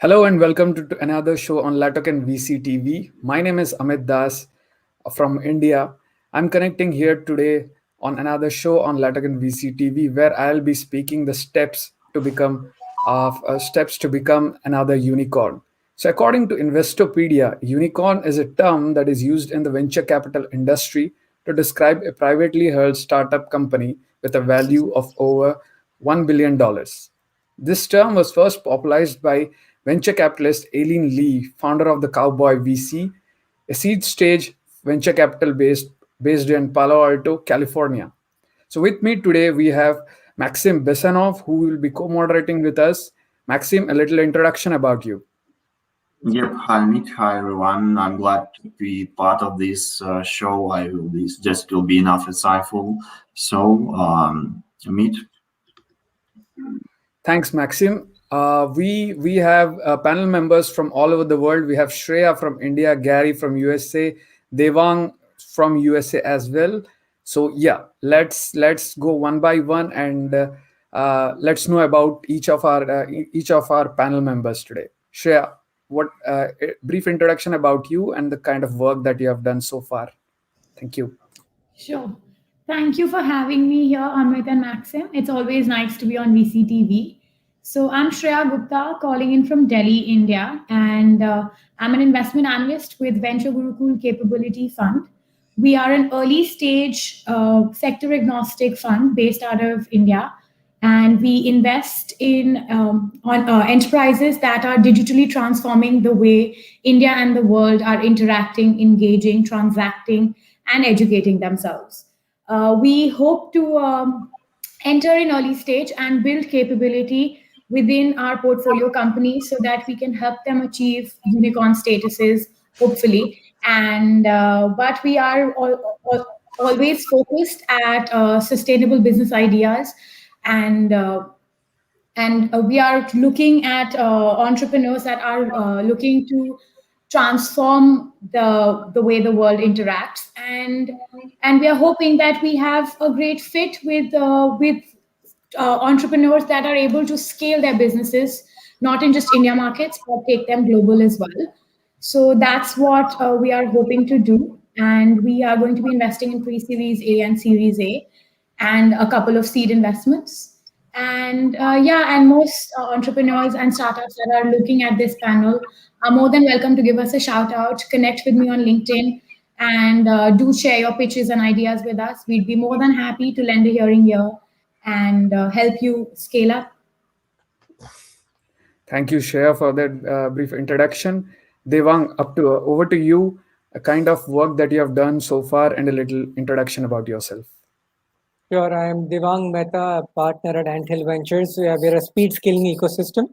Hello and welcome to another show on LATOKEN VC TV. My name is Amit Das from India. I'm connecting here today on another show on LATOKEN VC TV where I'll be speaking the steps to become another unicorn. So according to Investopedia, unicorn is a term that is used in the venture capital industry to describe a privately held startup company with a value of over $1 billion. This term was first popularized by venture capitalist Aileen Lee, founder of the Cowboy VC, a seed stage venture capital based in Palo Alto, California. So with me today we have Maxim Besanov, who will be co-moderating with us. Maxim, a little introduction about you. Yep. Hi, Amit. Hi, everyone. I'm glad to be part of this show. Just will be enough insightful. So, Amit. Thanks, Maxim. We have panel members from all over the world. We have Shreya from India, Gary from USA, Devang from USA as well. So yeah, let's go one by one and let's know about each of our panel members today. Shreya, what a brief introduction about you and the kind of work that you have done so far. Thank you. Sure. Thank you for having me here, Amit and Maxim. It's always nice to be on VCTV. So I'm Shreya Gupta calling in from Delhi, India, and I'm an investment analyst with Venture Gurukul Capability Fund. We are an early stage sector agnostic fund based out of India, and we invest in on enterprises that are digitally transforming the way India and the world are interacting, engaging, transacting, and educating themselves. We hope to enter in early stage and build capability within our portfolio companies so that we can help them achieve unicorn statuses, hopefully. And but we are always focused at sustainable business ideas, and we are looking at entrepreneurs that are looking to transform the way the world interacts, and we are hoping that we have a great fit with entrepreneurs that are able to scale their businesses not in just India markets but take them global as well. So that's what we are hoping to do, and we are going to be investing in pre-series A and series A and a couple of seed investments. And and most entrepreneurs and startups that are looking at this panel are more than welcome to give us a shout out, connect with me on LinkedIn, and do share your pitches and ideas with us. We'd be more than happy to lend a hearing ear and help you scale up. Thank you, Shreya, for that brief introduction. Devang, over to you. A kind of work that you have done so far and a little introduction about yourself. Sure, I am Devang Mehta, a partner at Anthill Ventures. We are a speed scaling ecosystem.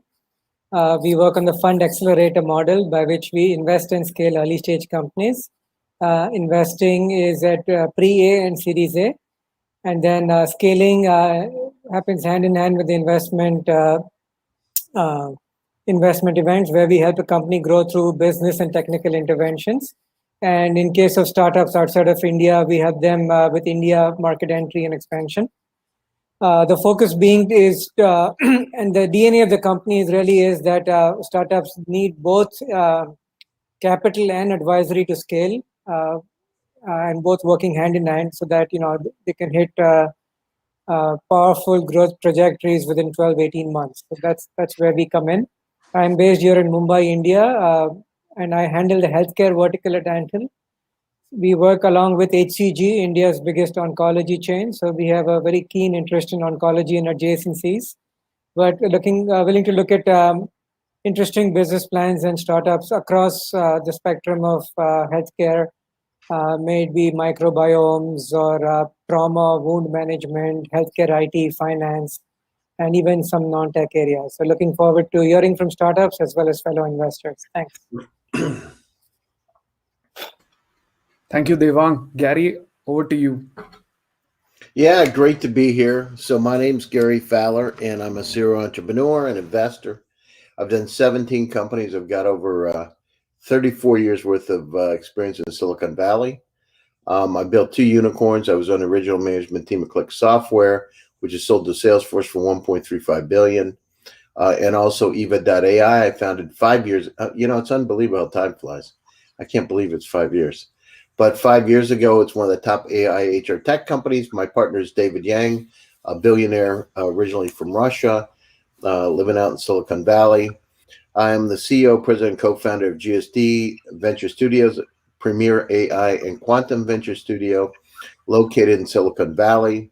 We work on the fund accelerator model by which we invest and scale early stage companies. Investing is at pre-A and Series A, and then scaling happens hand in hand with the investment events where we help a company grow through business and technical interventions. And in case of startups outside of India, we help them with India market entry and expansion. The focus being is, and the DNA of the company is that startups need both capital and advisory to scale, and both working hand in hand so that they can hit powerful growth trajectories within 12-18 months. So that's where we come in. I'm based here in Mumbai, India, and I handle the healthcare vertical at Anthill. We work along with HCG, India's biggest oncology chain. So we have a very keen interest in oncology and adjacencies, but willing to look at interesting business plans and startups across the spectrum of healthcare, maybe microbiomes or trauma, wound management, healthcare IT, finance, and even some non-tech areas. So looking forward to hearing from startups as well as fellow investors. Thanks. Thank you, Devang. Gary, over to you. Yeah, great to be here. So my name's Gary Fowler, and I'm a serial entrepreneur and investor. I've done 17 companies. I've got over 34 years worth of experience in Silicon Valley. I built 2 unicorns. I was on the original management team of Click Software, which is sold to Salesforce for $1.35 billion. and also Eva.ai. I founded 5 years. It's unbelievable how time flies. I can't believe it's 5 years. But 5 years ago, it's one of the top AI HR tech companies. My partner is David Yang, a billionaire originally from Russia, living out in Silicon Valley. I am the CEO, president, co-founder of GSD Venture Studios, premier AI and quantum venture studio located in Silicon Valley.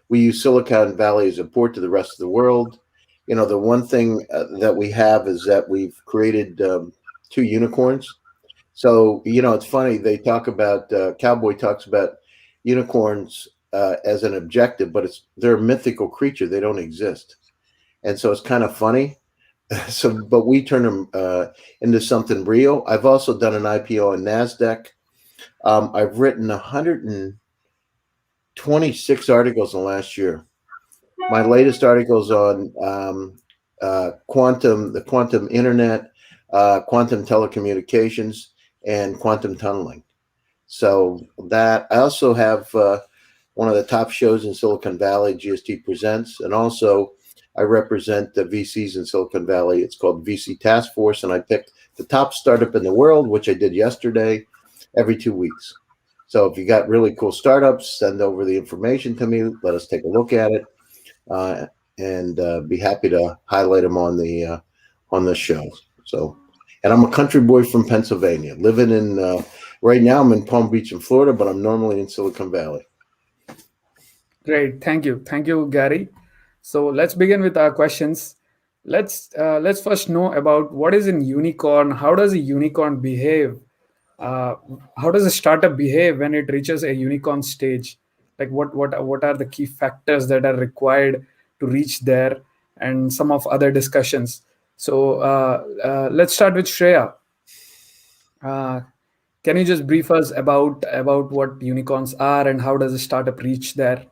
We use Silicon Valley as a port to the rest of the world. The one thing that we have is that we've created 2 unicorns. So, it's funny. They talk about, Cowboy talks about unicorns as an objective, but they're a mythical creature. They don't exist. And so it's kind of funny. But we turn them into something real. I've also done an IPO on NASDAQ. I've written 126 articles in the last year. My latest articles on the quantum internet, quantum telecommunications, and quantum tunneling. So that I also have one of the top shows in Silicon Valley, GST Presents, and also I represent the VCs in Silicon Valley. It's called VC Task Force, and I pick the top startup in the world, which I did yesterday, every 2 weeks. So if you got really cool startups, send over the information to me. Let us take a look at it, and be happy to highlight them on the show. So, and I'm a country boy from Pennsylvania, living in right now. I'm in Palm Beach in Florida, but I'm normally in Silicon Valley. Great. Thank you, Gary. So let's begin with our questions. Let's first know about what is a unicorn. How does a unicorn behave? How does a startup behave when it reaches a unicorn stage? Like what are the key factors that are required to reach there, and some of other discussions. So let's start with Shreya. Can you just brief us about what unicorns are and how does a startup reach there?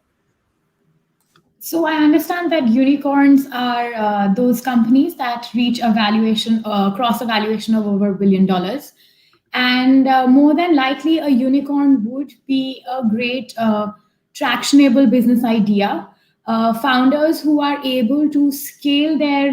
So I understand that unicorns are those companies that reach a valuation, cross a valuation of over $1 billion. And more than likely, a unicorn would be a great tractionable business idea. Founders who are able to scale their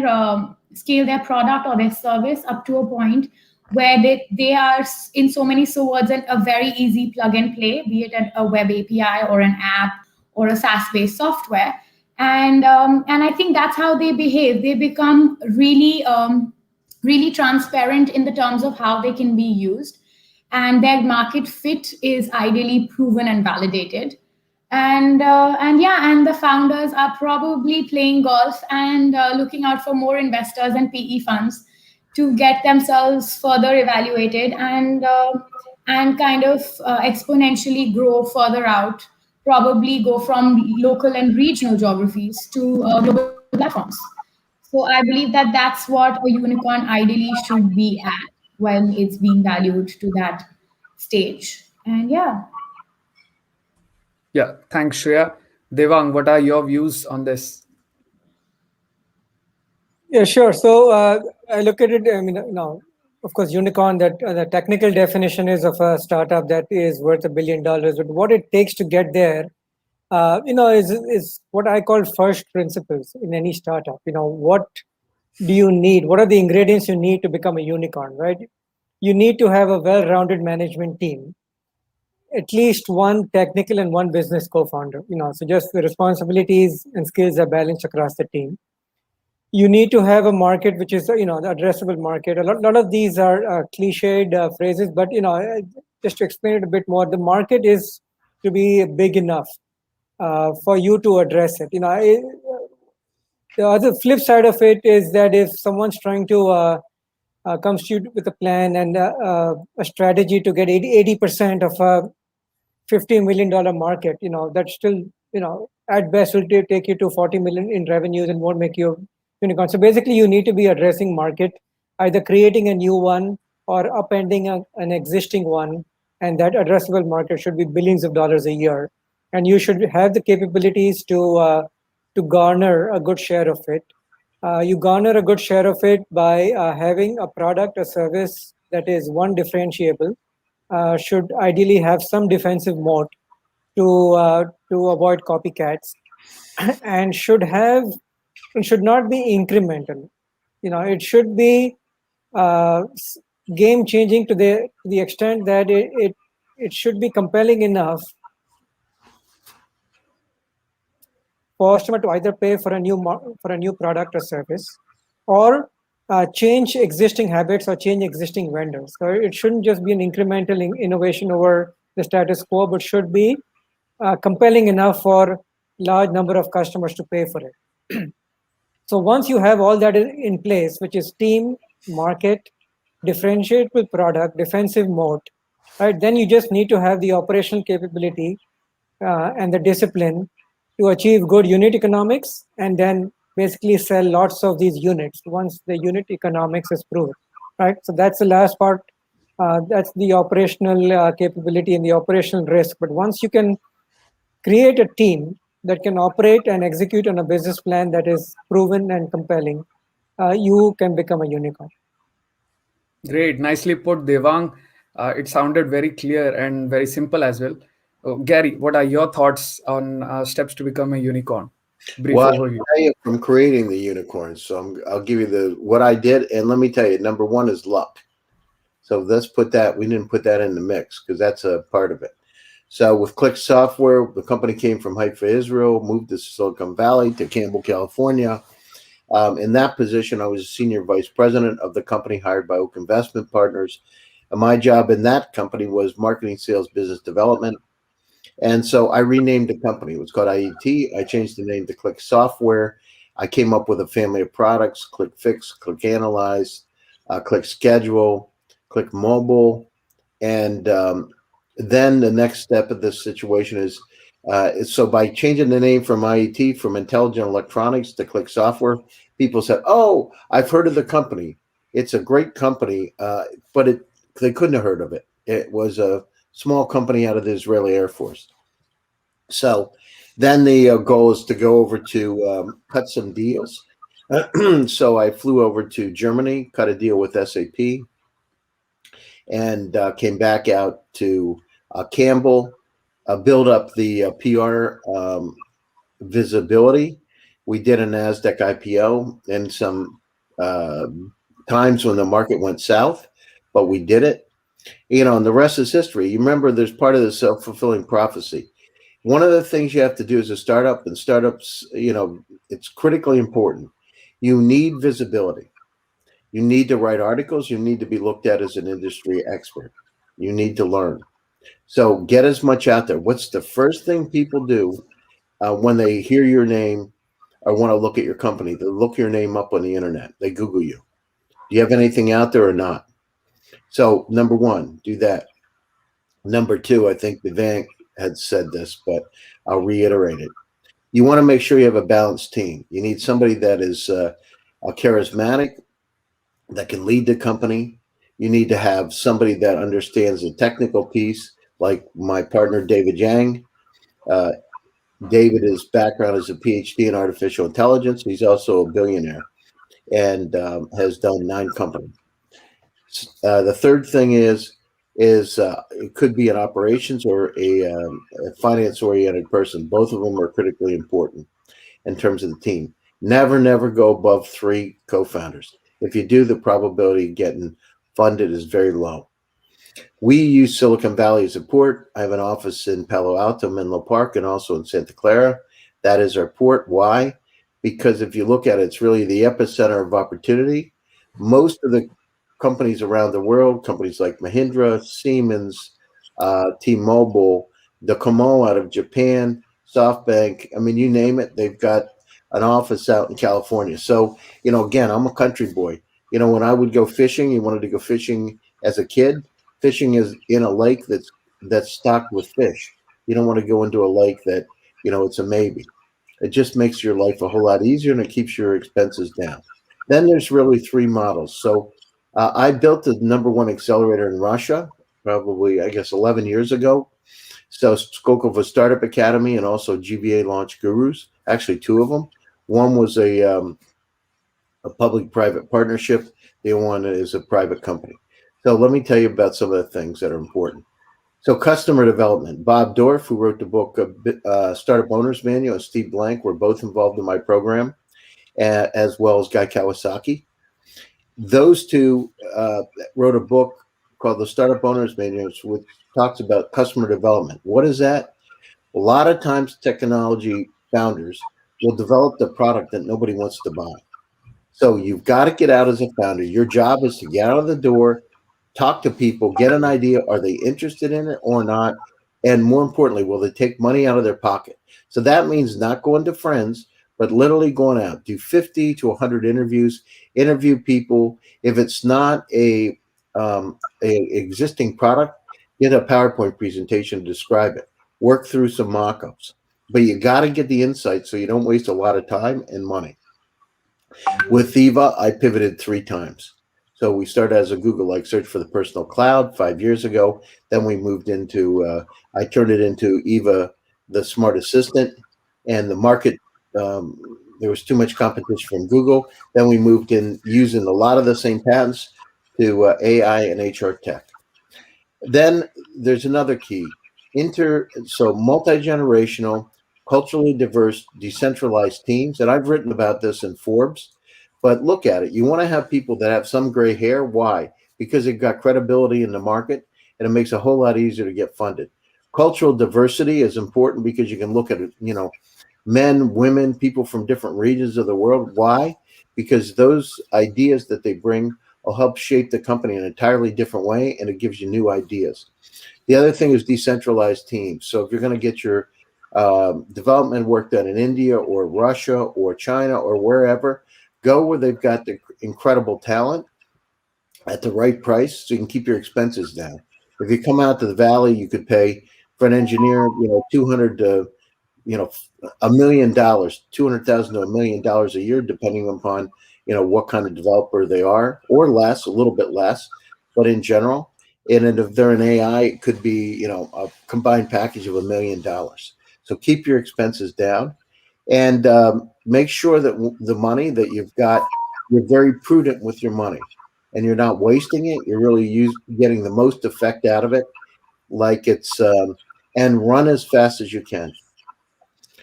product or their service up to a point where they are, in so many words, a very easy plug and play, be it a web API or an app or a SaaS-based software. And I think that's how they behave. They become really transparent in the terms of how they can be used, and their market fit is ideally proven and validated. And the founders are probably playing golf and looking out for more investors and PE funds to get themselves further evaluated and kind of exponentially grow further out, probably go from local and regional geographies to global platforms. So I believe that that's what a unicorn ideally should be at when it's being valued to that stage. And yeah. Yeah, thanks, Shreya. Devang, what are your views on this? Yeah, sure. So I look at it. I mean, of course, unicorn. That the technical definition is of a startup that is worth $1 billion. But what it takes to get there, is what I call first principles in any startup. What do you need? What are the ingredients you need to become a unicorn? Right? You need to have a well-rounded management team, at least one technical and one business co-founder. So just the responsibilities and skills are balanced across the team. You need to have a market which is, the addressable market. A lot of these are cliched phrases, but just to explain it a bit more, the market is to be big enough for you to address it. The other flip side of it is that if someone's trying to comes to you with a plan and a strategy to get 80% of a $50 million market, that still, at best will take you to 40 million in revenues and won't make you unicorn. So basically, you need to be addressing market, either creating a new one or upending an existing one, and that addressable market should be billions of dollars a year, and you should have the capabilities to garner a good share of it. You garner a good share of it by having a product, a service that is differentiable, should ideally have some defensive moat to avoid copycats, and should not be incremental. It should be game changing to the extent that it should be compelling enough for customer to either pay for a new product or service, or change existing habits or change existing vendors. So it shouldn't just be an incremental innovation over the status quo, but should be compelling enough for large number of customers to pay for it. So once you have all that in place, which is team, market, differentiate product, defensive moat, right? Then you just need to have the operational capability and the discipline to achieve good unit economics, and then basically sell lots of these units once the unit economics is proven, right? So that's the last part. That's the operational capability and the operational risk. But once you can create a team that can operate and execute on a business plan that is proven and compelling, you can become a unicorn. Great, nicely put, Devang. It sounded very clear and very simple as well. Gary, what are your thoughts on steps to become a unicorn? Brief Well, overview. I tell you from creating the unicorns. So I'll give you what I did, and let me tell you, number one is luck. So let's put that. We didn't put that in the mix because that's a part of it. So with Click Software, the company came from Haifa, Israel, moved to Silicon Valley to Campbell, California. In that position, I was a senior vice president of the company hired by Oak Investment Partners. And my job in that company was marketing, sales, business development. And so I renamed the company. It was called IET. I changed the name to Click Software. I came up with a family of products: Click Fix, Click Analyze, Click Schedule, Click Mobile. And then the next step of this situation is, so by changing the name from IET, from Intelligent Electronics to Click Software, people said, "Oh, I've heard of the company. It's a great company," but they couldn't have heard of it. It was a small company out of the Israeli Air Force. So then the goal is to go over to cut some deals. So I flew over to Germany, cut a deal with SAP, and came back out to Campbell, build up the PR visibility. We did a NASDAQ IPO in some times when the market went south, but we did it. And the rest is history. You remember, there's part of the self-fulfilling prophecy. One of the things you have to do as a startup, and startups, it's critically important. You need visibility. You need to write articles. You need to be looked at as an industry expert. You need to learn. So get as much out there. What's the first thing people do when they hear your name or want to look at your company? They look your name up on the internet. They Google you. Do you have anything out there or not? So number one, do that. Number two, I think Devang had said this, but I'll reiterate it. You want to make sure you have a balanced team. You need somebody that is charismatic, that can lead the company. You need to have somebody that understands the technical piece, like my partner, David Yang. David, his background is a PhD in artificial intelligence. He's also a billionaire and has done 9 companies. The third thing is it could be an operations or a finance-oriented person. Both of them are critically important in terms of the team. Never go above 3 co-founders. If you do, the probability of getting funded is very low. We use Silicon Valley as a port. I have an office in Palo Alto, Menlo Park, and also in Santa Clara. That is our port. Why? Because if you look at it, it's really the epicenter of opportunity. Most of the companies around the world, companies like Mahindra, Siemens, T-Mobile, Docomo out of Japan, SoftBank, I mean, you name it, they've got an office out in California. So, again, I'm a country boy. When I would go fishing, you wanted to go fishing as a kid. Fishing is in a lake that's stocked with fish. You don't want to go into a lake that, it's a maybe. It just makes your life a whole lot easier, and it keeps your expenses down. Then there's really 3 models. So I built the #1 accelerator in Russia, probably, I guess, 11 years ago. So Skokova Startup Academy and also GBA Launch Gurus, actually 2 of them. One was a public-private partnership. The other one is a private company. So let me tell you about some of the things that are important. So customer development. Bob Dorff, who wrote the book Startup Owner's Manual, and Steve Blank were both involved in my program, as well as Guy Kawasaki. Those two wrote a book called The Startup Owners Manual, which talks about customer development. What is that? A lot of times, technology founders will develop the product that nobody wants to buy. So you've got to get out as a founder. Your job is to get out of the door, talk to people, get an idea. Are they interested in it or not? And more importantly, will they take money out of their pocket? So that means not going to friends, but literally going out, do 50 to 100 interviews, interview people. If it's not a existing product, get a PowerPoint presentation to describe it. Work through some mock-ups. But you got to get the insights so you don't waste a lot of time and money. With Eva, I pivoted 3 times. So we started as a Google-like search for the personal cloud 5 years ago. Then we moved into, I turned it into Eva, the smart assistant, and the market, there was too much competition from Google. Then we moved in using a lot of the same patents to AI and HR tech. Then there's another key, so multi-generational, culturally diverse, decentralized teams. And I've written about this in Forbes, but look at it. You want to have people that have some gray hair. Why? Because they've got credibility in the market and it makes it a whole lot easier to get funded. Cultural diversity is important because you can look at it, men, women, people from different regions of the world. Why? Because those ideas that they bring will help shape the company in an entirely different way, and it gives you new ideas. The other thing is decentralized teams. So if you're going to get your development work done in India or Russia or China or wherever, go where they've got the incredible talent at the right price so you can keep your expenses down. If you come out to the Valley, you could pay for an engineer, $200 to $1 million, $200,000 to $1 million a year, depending upon what kind of developer they are, or less, a little bit less, but in general. And if they're an AI, it could be a combined package of $1 million. So keep your expenses down, and make sure that the money that you've got, you're very prudent with your money, and you're not wasting it. You're really getting the most effect out of it, like it's and run as fast as you can.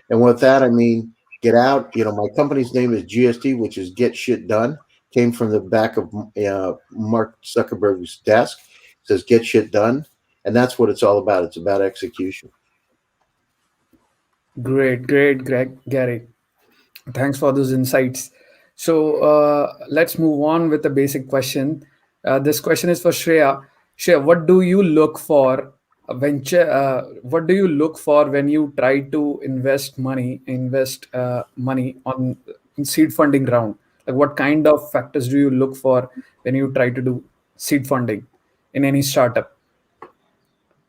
And with that, I mean, get out. My company's name is GST, which is Get Shit Done. Came from the back of Mark Zuckerberg's desk. It says Get Shit Done. And that's what it's all about. It's about execution. Great, Gary. Thanks for those insights. So let's move on with a basic question. This question is for Shreya. Shreya, what do you look for what do you look for when you try to invest money on in seed funding round? Like, what kind of factors do you look for when you try to do seed funding in any startup?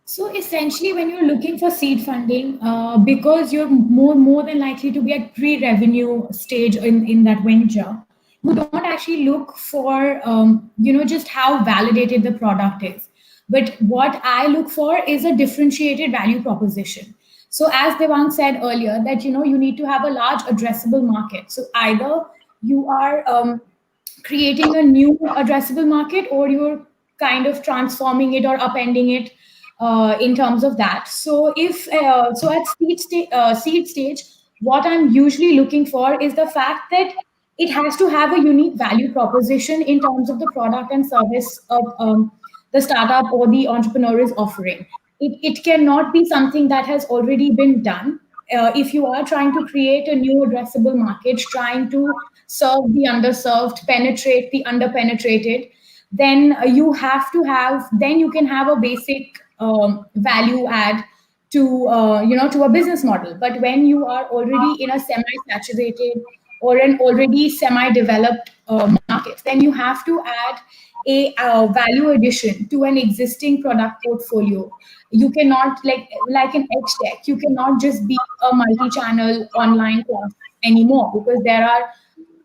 So essentially, when you're looking for seed funding, because you're more than likely to be at pre-revenue stage in that venture, you don't actually look for just how validated the product is. But what I look for is a differentiated value proposition. So as Devang said earlier, that you need to have a large addressable market. So either you are creating a new addressable market, or you're kind of transforming it or upending it in terms of that. So if at seed stage, what I'm usually looking for is the fact that it has to have a unique value proposition in terms of the product and service of the startup or the entrepreneur is offering. It cannot be something that has already been done. If you are trying to create a new addressable market, trying to serve the underserved, penetrate the underpenetrated, then then you can have a basic value add to to a business model. But when you are already in a semi-saturated or an already semi-developed market, then you have to add a value addition to an existing product portfolio. You cannot, like an edge tech, you cannot just be a multi-channel online class anymore, because there are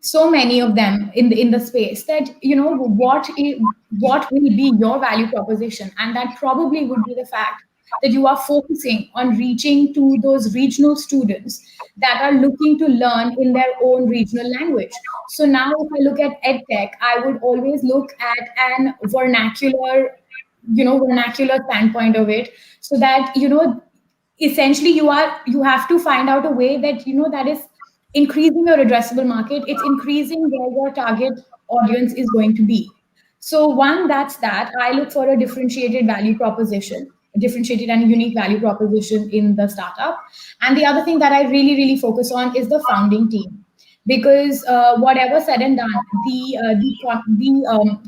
so many of them in the space that what will be your value proposition. And that probably would be the fact that you are focusing on reaching to those regional students that are looking to learn in their own regional language. So now if I look at edtech, I would always look at an vernacular standpoint of it, so that essentially you have to find out a way that that is increasing your addressable market, it's increasing where your target audience is going to be. So one, that's that. I look for a differentiated value proposition, a differentiated and unique value proposition in the startup. And the other thing that I really, really focus on is the founding team. Because whatever said and done, the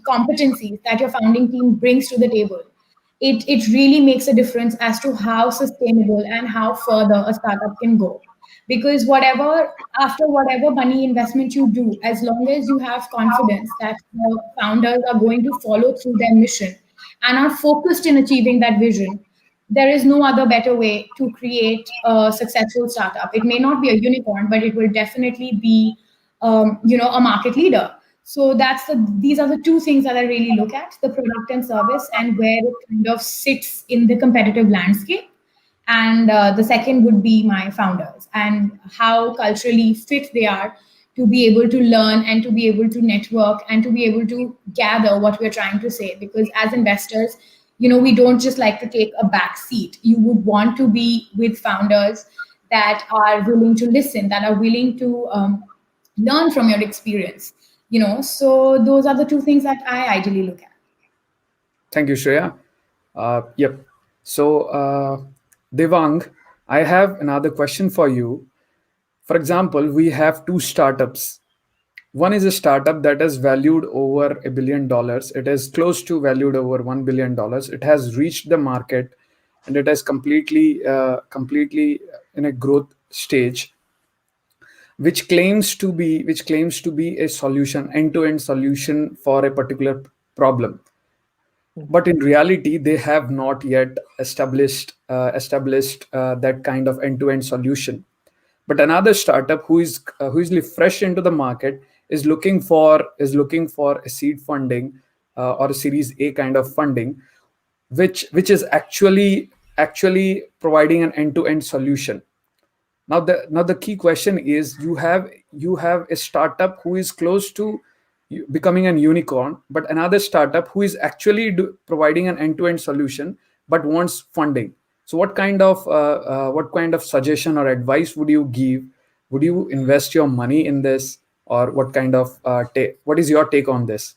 competencies that your founding team brings to the table, it really makes a difference as to how sustainable and how further a startup can go. Because whatever, after whatever money investment you do, as long as you have confidence that the founders are going to follow through their mission and are focused in achieving that vision, there is no other better way to create a successful startup. It may not be a unicorn, but it will definitely be a market leader. So these are the two things that I really look at: the product and service, and where it kind of sits in the competitive landscape. And the second would be my founders and how culturally fit they are to be able to learn and to be able to network and to be able to gather what we're trying to say. Because as investors, we don't just like to take a back seat. You would want to be with founders that are willing to listen, that are willing to learn from your experience. So those are the two things that I ideally look at. Thank you, Shreya. Yep. So, Devang, I have another question for you. For example, we have two startups. One is a startup that is valued over $1 billion. It is close to valued over $1 billion. It has reached the market, and it is completely in a growth stage, which claims to be a solution, end-to-end solution for a particular problem. But in reality, they have not yet established that kind of end-to-end solution. But another startup who is fresh into the market is looking for a seed funding, or a Series A kind of funding, which is actually providing an end-to-end solution. Now the key question is, you have a startup who is close to becoming an unicorn, but another startup who is actually providing an end-to-end solution but wants funding. So what kind of suggestion or advice would you give? Would you invest your money in this, or what is your take on this,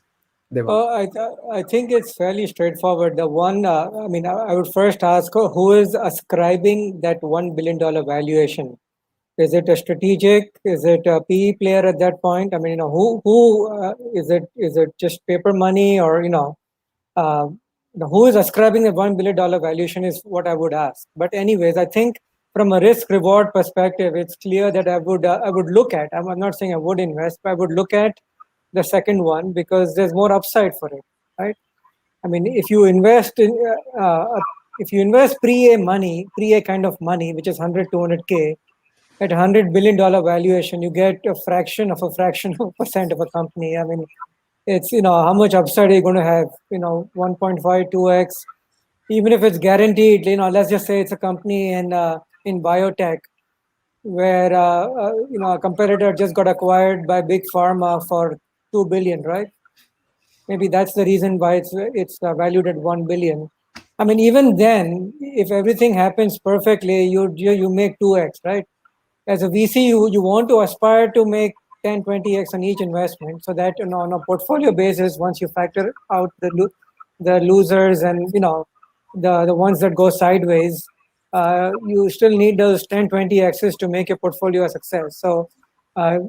Devang? I think it's fairly straightforward. The one, I would first ask who is ascribing that $1 billion valuation. Is it a strategic? Is it a PE player at that point? Who is it? Is it just paper money, or uh, who is ascribing the $1 billion valuation is what I would ask. But anyways, I think from a risk reward perspective, it's clear that I would look at. I'm not saying I would invest, but I would look at the second one because there's more upside for it, right? I mean, if you invest pre-A kind of money, which is 100, 200K, at $100 billion valuation, you get a fraction of a percent of a company. I mean, it's, how much upside are you going to have? 1.5, 2x, even if it's guaranteed. Let's just say it's a company in biotech where a competitor just got acquired by big pharma for 2 billion, right? Maybe that's the reason why it's valued at 1 billion. I mean, even then, if everything happens perfectly, you make 2x, right? As a VC, you want to aspire to make 10, 20x on each investment, so that on a portfolio basis, once you factor out the losers and the ones that go sideways, you still need those 10, 20x's to make your portfolio a success. So I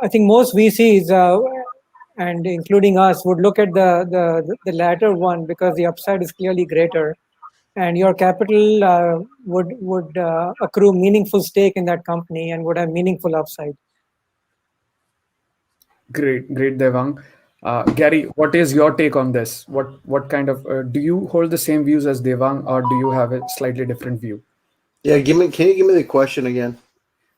think most VCs, and including us, would look at the latter one because the upside is clearly greater, and your capital would accrue meaningful stake in that company and would have meaningful upside. Great, Devang. Gary, what is your take on this? What kind of do you hold the same views as Devang, or do you have a slightly different view? Yeah, can you give me the question again?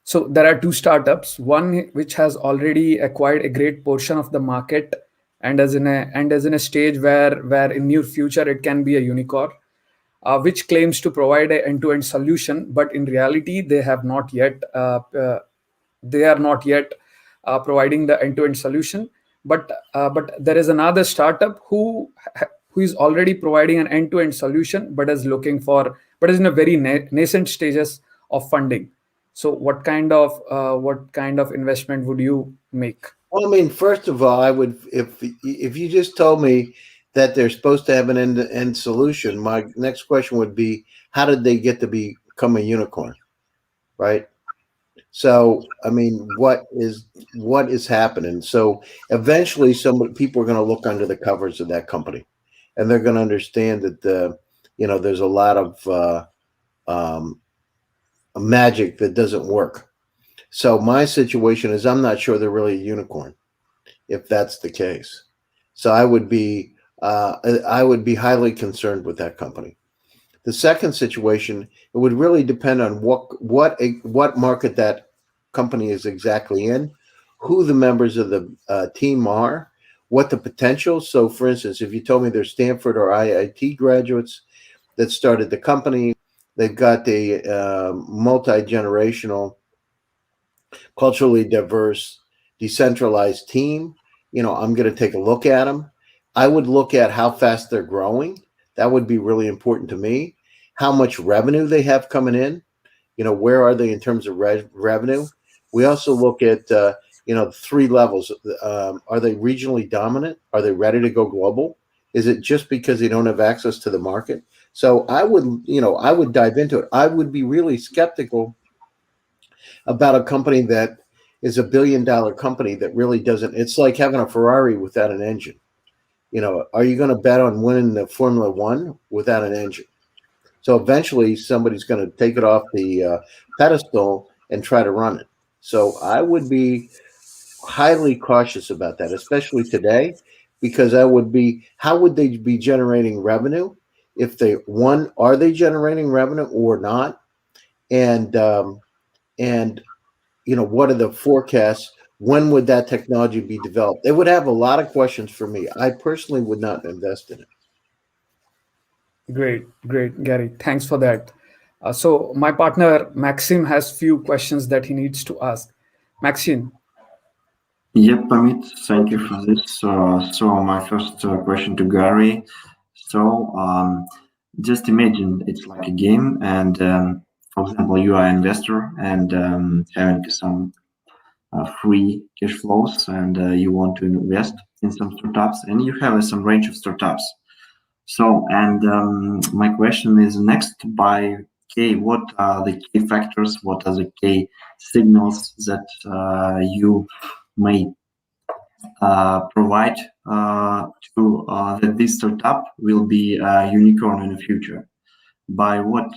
So there are two startups, one which has already acquired a great portion of the market and is in a stage where in near future it can be a unicorn, which claims to provide an end-to-end solution, but in reality they are not yet providing the end-to-end solution. But there is another startup who is already providing an end-to-end solution, but is in a very nascent stages of funding. So what kind of investment would you make? Well, I mean, first of all, I would if you just told me that they're supposed to have an end-to-end solution, my next question would be, how did they get to become a unicorn, right? So, I mean, what is happening? So, eventually, some people are going to look under the covers of that company, and they're going to understand that there's a lot of um, magic that doesn't work. So, my situation is, I'm not sure they're really a unicorn if that's the case. So, I would be highly concerned with that company. The second situation, it would really depend on what market that company is exactly in, who the members of the team are, what the potential. So, for instance, if you told me they're Stanford or IIT graduates that started the company, they've got a multi-generational, culturally diverse, decentralized team. I'm going to take a look at them. I would look at how fast they're growing. That would be really important to me. How much revenue they have coming in. Where are they in terms of revenue? We also look at, 3 levels. Are they regionally dominant? Are they ready to go global? Is it just because they don't have access to the market? So I would dive into it. I would be really skeptical about a company that is a billion-dollar company that really doesn't. It's like having a Ferrari without an engine. Are you going to bet on winning the Formula One without an engine? So eventually somebody's going to take it off the pedestal and try to run it. So I would be highly cautious about that, especially today, because how would they be generating revenue? If are they generating revenue or not? And what are the forecasts? When would that technology be developed? It would have a lot of questions for me. I personally would not invest in it. Great, great, Gary. Thanks for that. So my partner Maxim has few questions that he needs to ask. Maxim. Yep, Amit, thank you for this. So my first question to Gary. So just imagine it's like a game, and for example, you are an investor and having some free cash flows, and you want to invest in some startups, and you have some range of startups. So, and my question is next by K, what are the key factors? What are the key signals that you may provide to that this startup will be a unicorn in the future? By what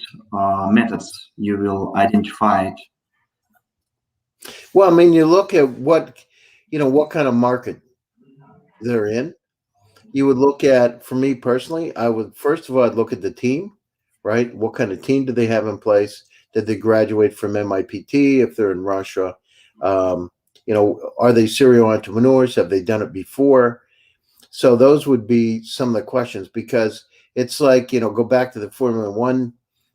methods you will identify it? Well, I mean, you look at what kind of market they're in. You would look at, for me personally, I would first of all, I'd look at the team, right? What kind of team do they have in place? Did they graduate from MIT if they're in Russia? Are they serial entrepreneurs? Have they done it before? So those would be some of the questions, because it's like, go back to the Formula One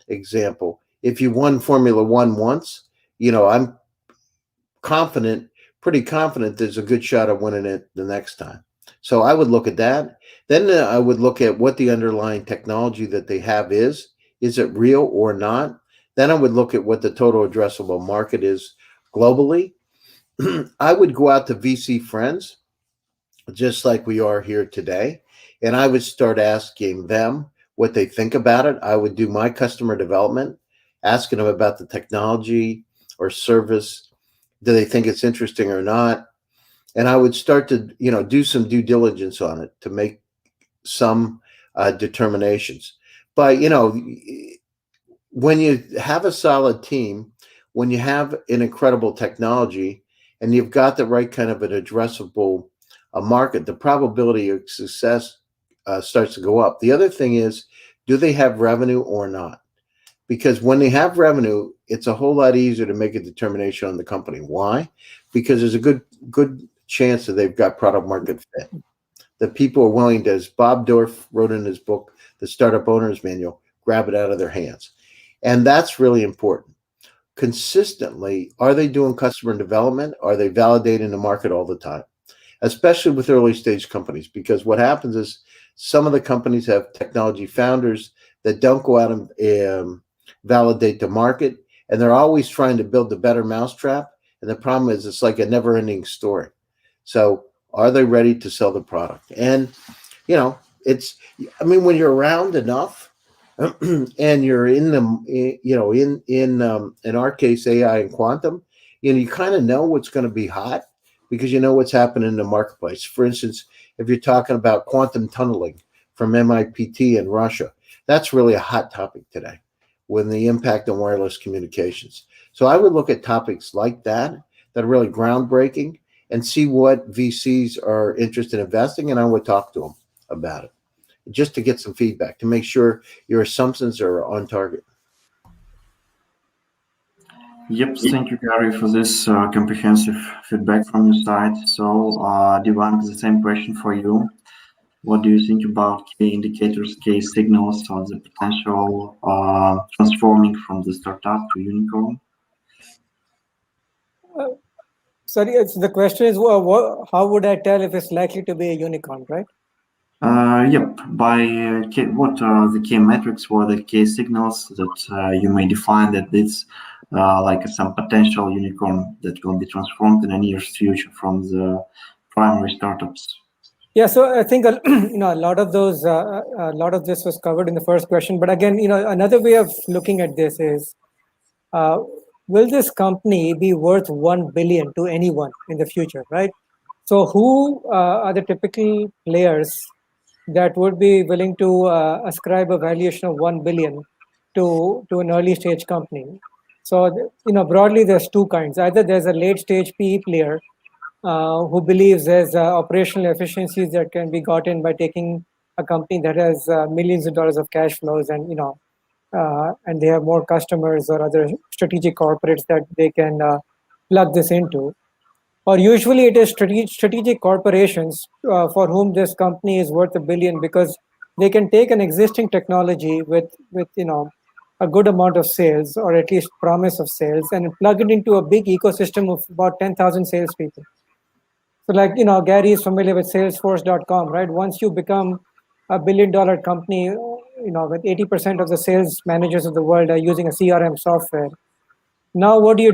example. If you won Formula One once, I'm pretty confident there's a good shot of winning it the next time. So I would look at that. Then I would look at what the underlying technology that they have is. Is it real or not? Then I would look at what the total addressable market is globally. I would go out to VC friends, just like we are here today, and I would start asking them what they think about it. I would do my customer development, asking them about the technology or service. Do they think it's interesting or not? And I would start to, do some due diligence on it to make some determinations. But, when you have a solid team, when you have an incredible technology, and you've got the right kind of an addressable market, the probability of success starts to go up. The other thing is, do they have revenue or not? Because when they have revenue, it's a whole lot easier to make a determination on the company. Why? Because there's a good chance that they've got product market fit. That people are willing to, as Bob Dorff wrote in his book, The Startup Owner's Manual, grab it out of their hands. And that's really important. Consistently, are they doing customer development? Are they validating the market all the time? Especially with early stage companies, because what happens is some of the companies have technology founders that don't go out and validate the market, and they're always trying to build the better mousetrap. And the problem is it's like a never-ending story. So are they ready to sell the product? And it's, I mean, when you're around enough and you're in the, in our case, AI and quantum, you kind of know what's going to be hot because you know what's happening in the marketplace. For instance, if you're talking about quantum tunneling from MIPT in Russia, that's really a hot topic today with the impact on wireless communications. So I would look at topics like that are really groundbreaking and see what VCs are interested in investing, and I would talk to them about it just to get some feedback to make sure your assumptions are on target. Yep, thank you, Gary, for this comprehensive feedback from your side. So, Divan, the same question for you. What do you think about key indicators, key signals of the potential transforming from the startup to unicorn? Sorry, the question is, how would I tell if it's likely to be a unicorn, right? Yep. By what are the key metrics or the key signals that you may define that it's like some potential unicorn that will be transformed in the near future from the primary startups? Yeah, so I think a lot of those, a lot of this was covered in the first question. But again, another way of looking at this is, will this company be worth 1 billion to anyone in the future, right? So who are the typical players that would be willing to ascribe a valuation of 1 billion to an early stage company? So, broadly, there's two kinds. Either there's a late stage PE player who believes there's operational efficiencies that can be gotten by taking a company that has millions of dollars of cash flows and they have more customers or other strategic corporates that they can plug this into. Or usually it is strategic corporations for whom this company is worth 1 billion because they can take an existing technology with a good amount of sales or at least promise of sales and plug it into a big ecosystem of about 10,000 salespeople. So Gary is familiar with Salesforce.com, right? Once you become a $1 billion company, with 80% of the sales managers of the world are using a CRM software. Now, what do?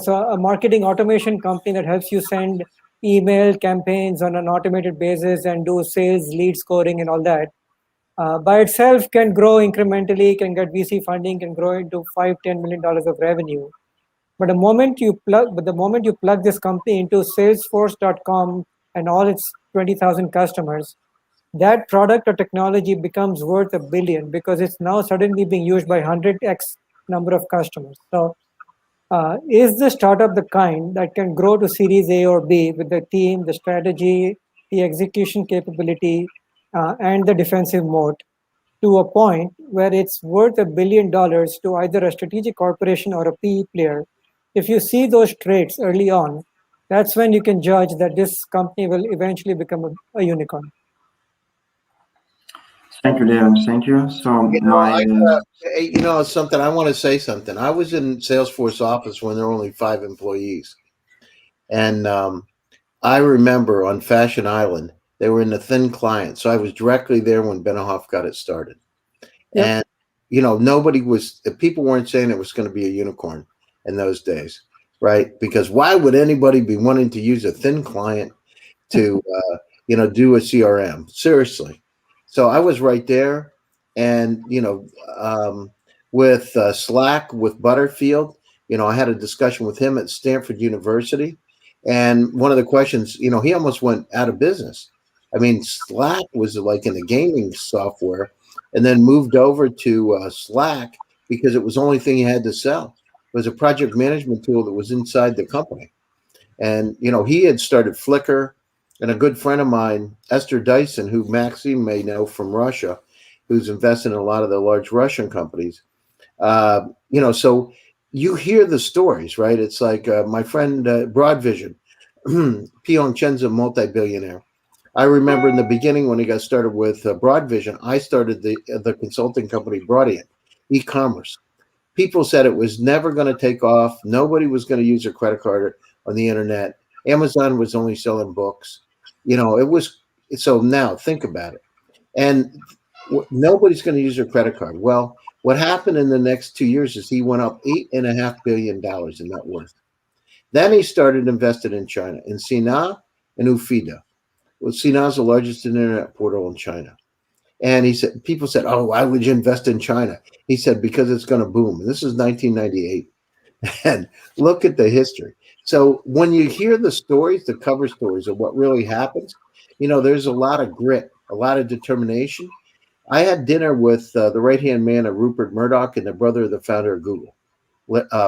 So a marketing automation company that helps you send email campaigns on an automated basis and do sales lead scoring and all that, by itself can grow incrementally, can get VC funding, can grow into $5-10 million of revenue. But the moment you plug this company into Salesforce.com and all its 20,000 customers, that product or technology becomes worth 1 billion because it's now suddenly being used by 100x number of customers. So is the startup the kind that can grow to Series A or B with the team, the strategy, the execution capability, and the defensive moat to a point where it's worth $1 billion to either a strategic corporation or a PE player? If you see those traits early on, that's when you can judge that this company will eventually become a unicorn. Thank you, Darren. Thank you. So Something I want to say something. I was in Salesforce office when there were only 5 employees, and I remember on Fashion Island they were in the thin client, so I was directly there when Benioff got it started. Yep. And people weren't saying it was going to be a unicorn in those days, right? Because why would anybody be wanting to use a thin client to do a CRM? Seriously. So I was right there, and with Slack, with Butterfield, I had a discussion with him at Stanford University, and one of the questions, he almost went out of business. I mean, Slack was like in the gaming software, and then moved over to Slack because it was the only thing he had to sell. It was a project management tool that was inside the company, and he had started Flickr. And a good friend of mine, Esther Dyson, who Maxime may know from Russia, who's invested in a lot of the large Russian companies. So you hear the stories, right? It's like my friend Broadvision, Pyong Chen's a multi-billionaire. I remember in the beginning when he got started with Broadvision, I started the consulting company Broadient, e-commerce. People said it was never going to take off. Nobody was going to use a credit card on the internet. Amazon was only selling books. It was, so now think about it. And nobody's going to use their credit card. Well, What happened in the next 2 years is he went up $8.5 billion in net worth. Then he started investing in China, in Sina and Ufida. Well, Sina is the largest internet portal in China. And he said, people said, "Oh, why would you invest in China?" He said, "Because it's going to boom." And this is 1998. And look at the history. So when you hear the stories, the cover stories of what really happens, there's a lot of grit, a lot of determination. I had dinner with the right-hand man of Rupert Murdoch and the brother of the founder of Google,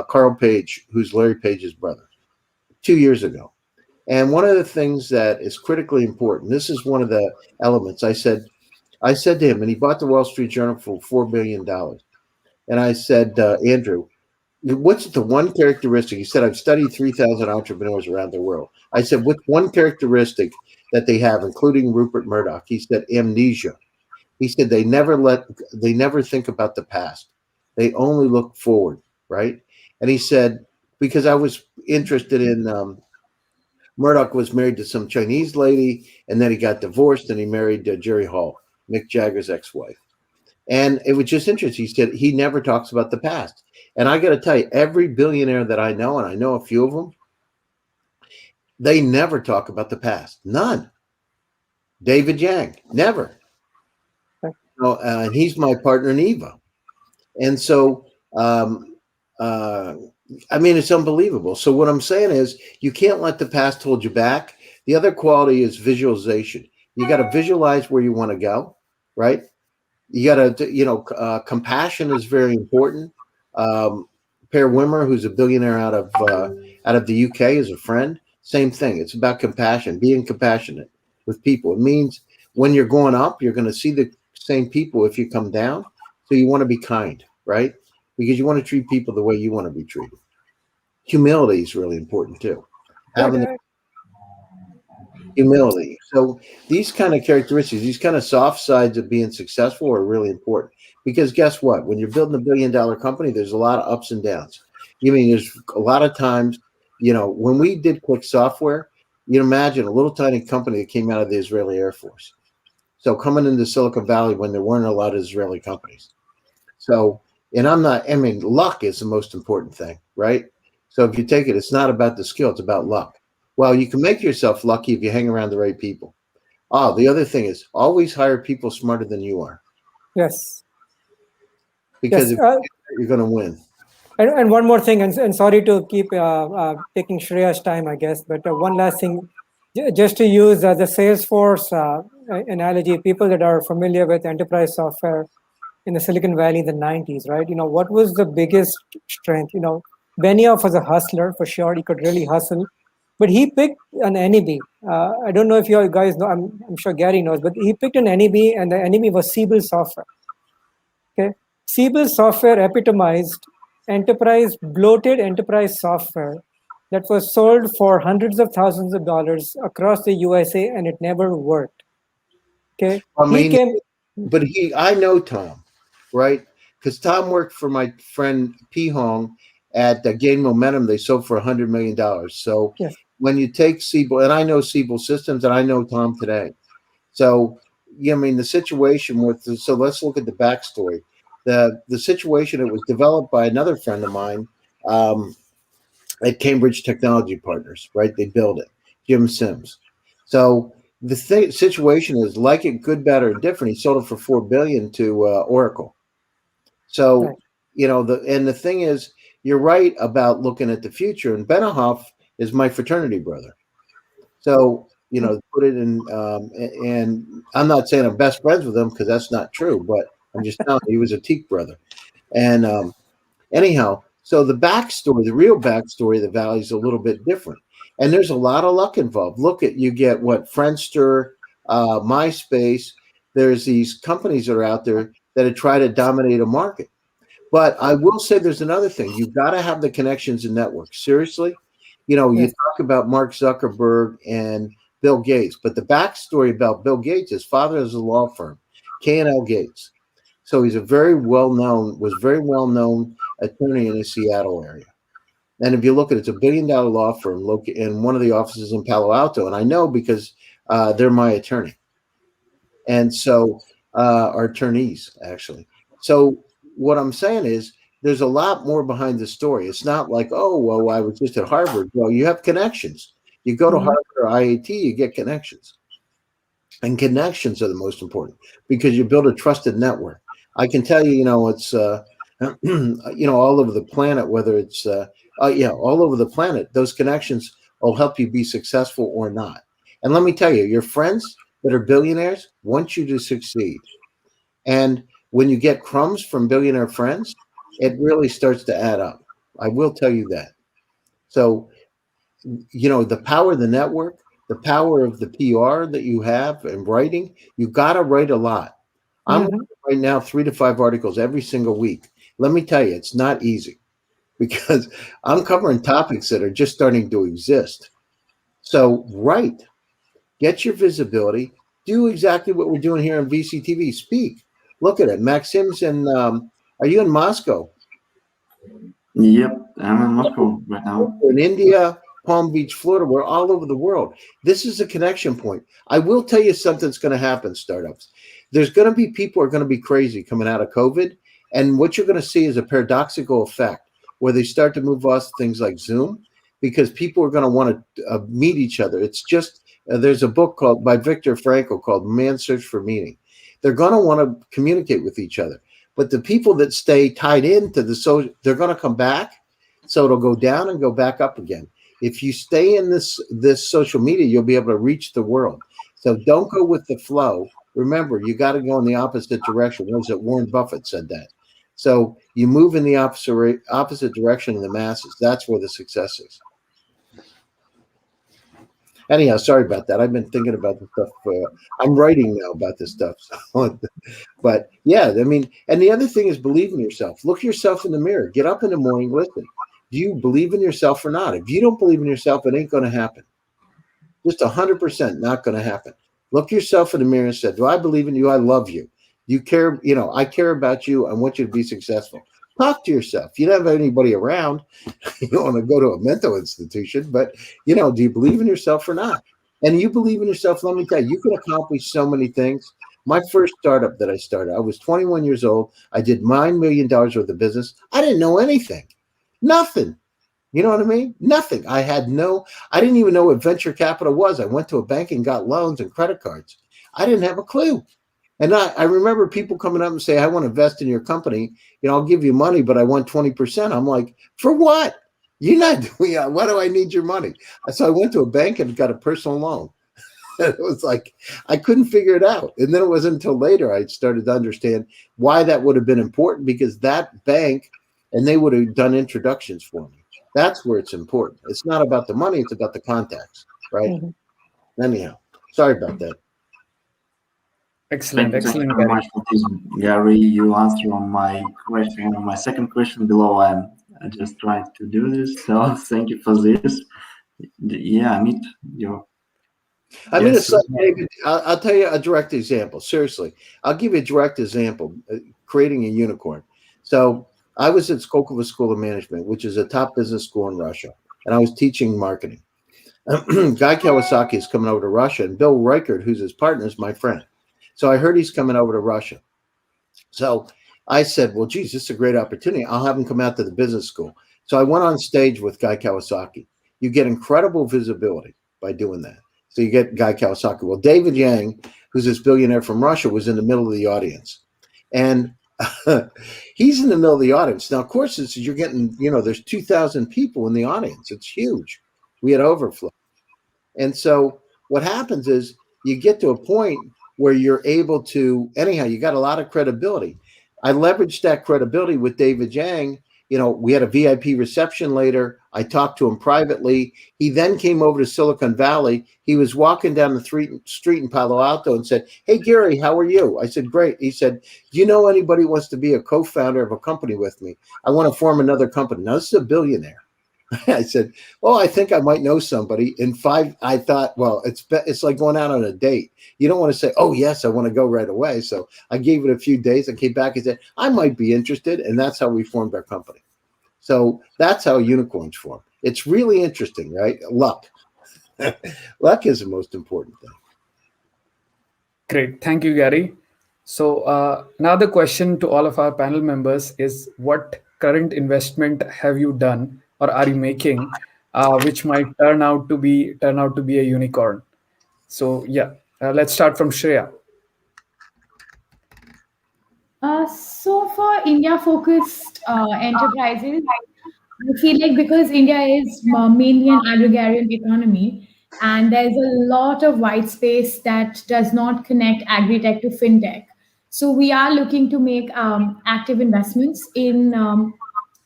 Carl Page, who's Larry Page's brother, 2 years ago. And one of the things that is critically important, this is one of the elements. I said to him, and he bought the Wall Street Journal for $4 billion. And I said, Andrew, what's the one characteristic? He said, I've studied 3,000 entrepreneurs around the world. I said, what's one characteristic that they have, including Rupert Murdoch? He said, amnesia. He said, they never think about the past. They only look forward, right? And he said, because I was interested in, Murdoch was married to some Chinese lady, and then he got divorced, and he married Jerry Hall, Mick Jagger's ex-wife. And it was just interesting. He said he never talks about the past. And I got to tell you, every billionaire that I know, and I know a few of them, they never talk about the past. None. David Yang, never. And he's my partner in Eva. And so, it's unbelievable. So what I'm saying is you can't let the past hold you back. The other quality is visualization. You got to visualize where you want to go, right? You got to, compassion is very important. Per Wimmer, who's a billionaire out of the UK, is a friend. Same thing. It's about compassion, being compassionate with people. It means when you're going up, you're going to see the same people if you come down. So you want to be kind, right? Because you want to treat people the way you want to be treated. Humility is really important too. Having humility. So these kind of characteristics, these kind of soft sides of being successful are really important. Because guess what? When you're building $1 billion company, there's a lot of ups and downs. There's a lot of times, when we did Click Software, you imagine a little tiny company that came out of the Israeli Air Force. So coming into Silicon Valley when there weren't a lot of Israeli companies. So, and luck is the most important thing, right? So if you take it, it's not about the skill, it's about luck. Well, you can make yourself lucky if you hang around the right people. The other thing is always hire people smarter than you are. Yes. Because if you're going to win. And one more thing, and sorry to keep taking Shreya's time, I guess, but one last thing, just to use the Salesforce analogy, people that are familiar with enterprise software in the Silicon Valley in the 90s, right? What was the biggest strength? Benioff was a hustler for sure. He could really hustle, but he picked an NEB. I don't know if you guys know, I'm sure Gary knows, but he picked an NEB, and the NEB was Siebel software. Okay. Siebel software epitomized bloated enterprise software that was sold for hundreds of thousands of dollars across the USA, and it never worked. Okay. I know Tom, right? Because Tom worked for my friend P. Hong at Gain Momentum. They sold for $100 million. So yes. When you take Siebel, and I know Siebel Systems, and I know Tom today. So, the situation so let's look at the backstory. The situation, it was developed by another friend of mine at Cambridge Technology Partners, right? They built it, Jim Sims. So the situation is like it, good, bad, or different. He sold it for $4 billion to Oracle. So, right. The thing is, you're right about looking at the future. And Benioff is my fraternity brother. So, put it in, and I'm not saying I'm best friends with him because that's not true, but I'm just telling you, he was a Teak brother. And anyhow, so the backstory, the real backstory of the Valley is a little bit different. And there's a lot of luck involved. You get Friendster, MySpace. There's these companies that are out there that try to dominate a market. But I will say there's another thing. You've got to have the connections and networks. Seriously. You talk about Mark Zuckerberg and Bill Gates, but the backstory about Bill Gates, his father is a law firm, K&L Gates. So he's very well known attorney in the Seattle area. And if you look at it, it's $1 billion law firm located in one of the offices in Palo Alto. And I know because they're my attorney. And so our attorneys, actually. So what I'm saying is there's a lot more behind the story. It's not like, oh, well, I was just at Harvard. Well, you have connections. You go to Mhm. Harvard or IAT, you get connections. And connections are the most important because you build a trusted network. I can tell you, it's all over the planet, whether it's all over the planet, those connections will help you be successful or not. And let me tell you, your friends that are billionaires want you to succeed. And when you get crumbs from billionaire friends, it really starts to add up. I will tell you that. So, the power of the network, the power of the PR that you have and writing, you got to write a lot. I'm Mhm. right now 3 to 5 articles every single week. Let me tell you, it's not easy because I'm covering topics that are just starting to exist. So, write, get your visibility, do exactly what we're doing here on VCTV. Speak. Look at it. Maxim's are you in Moscow? Yep, I'm in Moscow right now. In India, Palm Beach, Florida. We're all over the world. This is a connection point. I will tell you something's going to happen, startups. There's going to be people who are going to be crazy coming out of COVID. And what you're going to see is a paradoxical effect where they start to move off things like Zoom because people are going to want to meet each other. It's just, there's a book called by Viktor Frankl called Man's Search for Meaning. They're going to want to communicate with each other. But the people that stay tied into they're going to come back. So it'll go down and go back up again. If you stay in this social media, you'll be able to reach the world. So don't go with the flow. Remember, you got to go in the opposite direction. Was it Warren Buffett said that? So you move in the opposite direction of the masses. That's where the success is. Anyhow, sorry about that. I've been thinking about this stuff. I'm writing now about this stuff. But yeah, I mean, and the other thing is believe in yourself. Look yourself in the mirror. Get up in the morning. Listen, do you believe in yourself or not? If you don't believe in yourself, it ain't going to happen. Just 100% not going to happen. Look yourself in the mirror and say, do I believe in you? I love you. You care, I care about you. I want you to be successful. Talk to yourself. You don't have anybody around. You don't want to go to a mental institution, but do you believe in yourself or not? And you believe in yourself, let me tell you, you can accomplish so many things. My first startup that I started, I was 21 years old. I did $9 million worth of business. I didn't know anything, nothing. You know what I mean? Nothing. I didn't even know what venture capital was. I went to a bank and got loans and credit cards. I didn't have a clue. And I remember people coming up and say, I want to invest in your company. I'll give you money, but I want 20%. I'm like, for what? You're not doing it. Why do I need your money? So I went to a bank and got a personal loan. It was like, I couldn't figure it out. And then it wasn't until later I started to understand why that would have been important, because that bank, and they would have done introductions for me. That's where it's important. It's not about the money. It's about the contacts, right? Mhm. Anyhow, sorry about that. Excellent, Thank you excellent, very Gary. much for this, Gary. You answered on my question, on my second question below. I just tried to do this, so thank you for this. Yeah, I mean, I mean, Yes. it's like, David, I'll tell you a direct example. Seriously, I'll give you a direct example. Creating a unicorn. So I was at Skolkovo School of Management, which is a top business school in Russia, and I was teaching marketing. Guy Kawasaki is coming over to Russia, and Bill Reichert, who's his partner, is my friend. So I heard he's coming over to Russia. So I said, well, geez, this is a great opportunity. I'll have him come out to the business school. So I went on stage with Guy Kawasaki. You get incredible visibility by doing that. So you get Guy Kawasaki. Well, David Yang, who's this billionaire from Russia, was in the middle of the audience. And he's in the middle of the audience. Now, of course, you're getting, there's 2,000 people in the audience. It's huge. We had overflow. And so what happens is you get to a point where you're able to, anyhow, you got a lot of credibility. I leveraged that credibility with David Yang. We had a VIP reception later. I talked to him privately. He then came over to Silicon Valley. He was walking down the street in Palo Alto and said, hey, Gary, how are you? I said, great. He said, do you know anybody who wants to be a co-founder of a company with me? I want to form another company. Now, this is a billionaire. I said, "Oh, I think I might know somebody." In 5, I thought, well, it's like going out on a date. You don't want to say, "Oh, yes, I want to go right away." So I gave it a few days. I came back and said, "I might be interested," and that's how we formed our company. So that's how unicorns form. It's really interesting, right? Luck. Luck is the most important thing. Great. Thank you, Gary. So, another question to all of our panel members is what current investment have you done or are you making, which might turn out to be a unicorn? So, yeah, let's start from Shreya. So for India focused enterprises, I feel like because India is mainly an agrarian economy and there's a lot of white space that does not connect agri-tech to fintech. So we are looking to make active investments in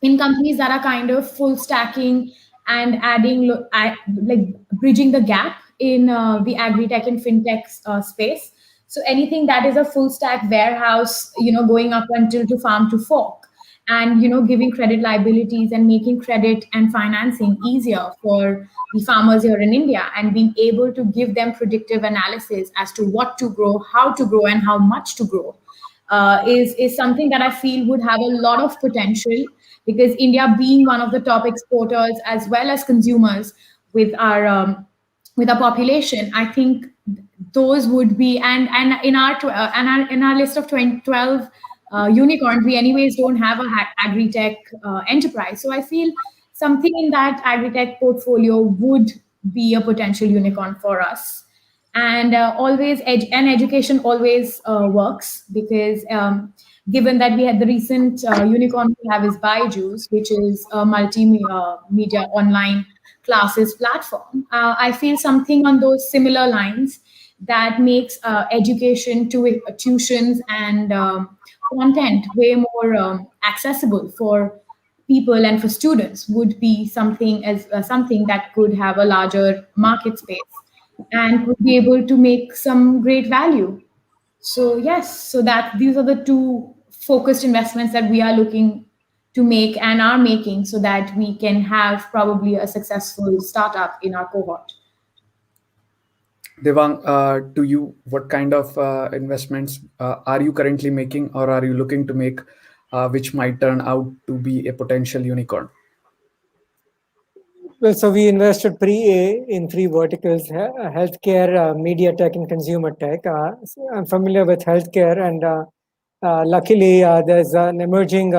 companies that are kind of full stacking and adding like bridging the gap in the agri-tech and fintech space. So anything that is a full stack warehouse, going up until to farm to fork, and giving credit liabilities and making credit and financing easier for the farmers here in India, and being able to give them predictive analysis as to what to grow, how to grow, and how much to grow, is something that I feel would have a lot of potential, because India being one of the top exporters as well as consumers with our population, I think those would be, and in our list of 2012 unicorns, we anyways don't have a agri-tech enterprise. So I feel something in that agri-tech portfolio would be a potential unicorn for us. And education always works, because given that we had the recent unicorn we have is Byju's, which is a multimedia online classes platform. I feel something on those similar lines that makes education to tuitions and content way more accessible for people and for students would be something that could have a larger market space and could be able to make some great value. So yes, so that these are the two focused investments that we are looking to make and are making, so that we can have probably a successful startup in our cohort. Devang, to you, what kind of investments are you currently making or are you looking to make, which might turn out to be a potential unicorn? Well, so we invested pre-A in three verticals: healthcare, media tech, and consumer tech. So I'm familiar with healthcare, and luckily there's an emerging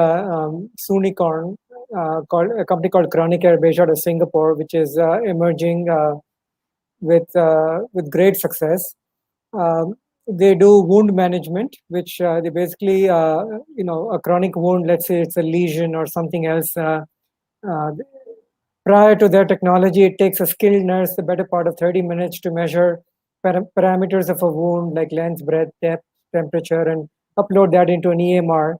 unicorn called a company called Chronicare, based out of Singapore, which is emerging with great success. They do wound management, which they basically, a chronic wound, let's say it's a lesion or something else. Uh, Prior to their technology, it takes a skilled nurse the better part of 30 minutes to measure parameters of a wound like length, breadth, depth, temperature, and upload that into an EMR.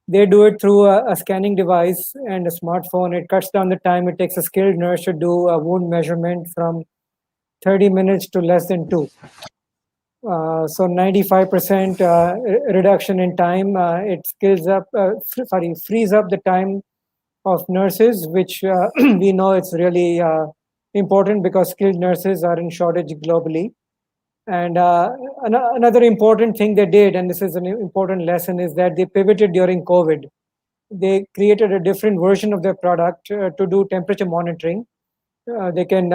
They do it through a scanning device and a smartphone. It cuts down the time it takes a skilled nurse to do a wound measurement from 30 minutes to less than two. So 95% reduction in time. It frees up the time of nurses, which we know it's really important because skilled nurses are in shortage globally. And another important thing they did, and this is an important lesson, is that they pivoted during COVID. They created a different version of their product to do temperature monitoring. They can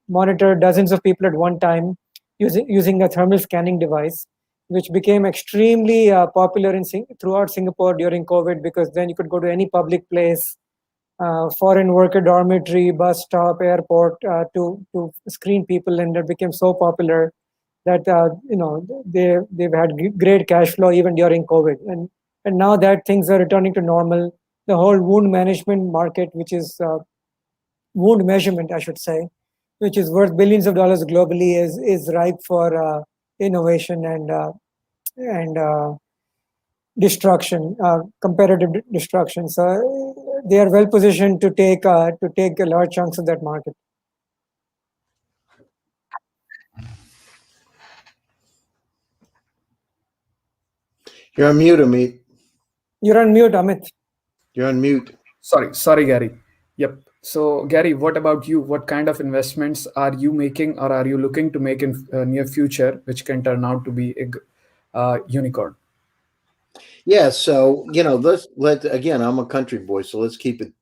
monitor dozens of people at one time using a thermal scanning device, which became extremely popular throughout Singapore during COVID, because then you could go to any public place, foreign worker dormitory, bus stop, airport, to screen people, and it became so popular that they've had great cash flow even during COVID, and now that things are returning to normal, the whole wound management market, which is wound measurement, I should say, which is worth billions of dollars globally, is ripe for innovation and destruction, competitive destruction. So they are well positioned to take a large chunks of that market. You're on mute, Amit. You're on mute, Amit. You're on mute. Sorry, Gary. Yep. So, Gary, what about you? What kind of investments are you making or are you looking to make in near future, which can turn out to be a unicorn? Yeah, so let again. I'm a country boy, so let's keep it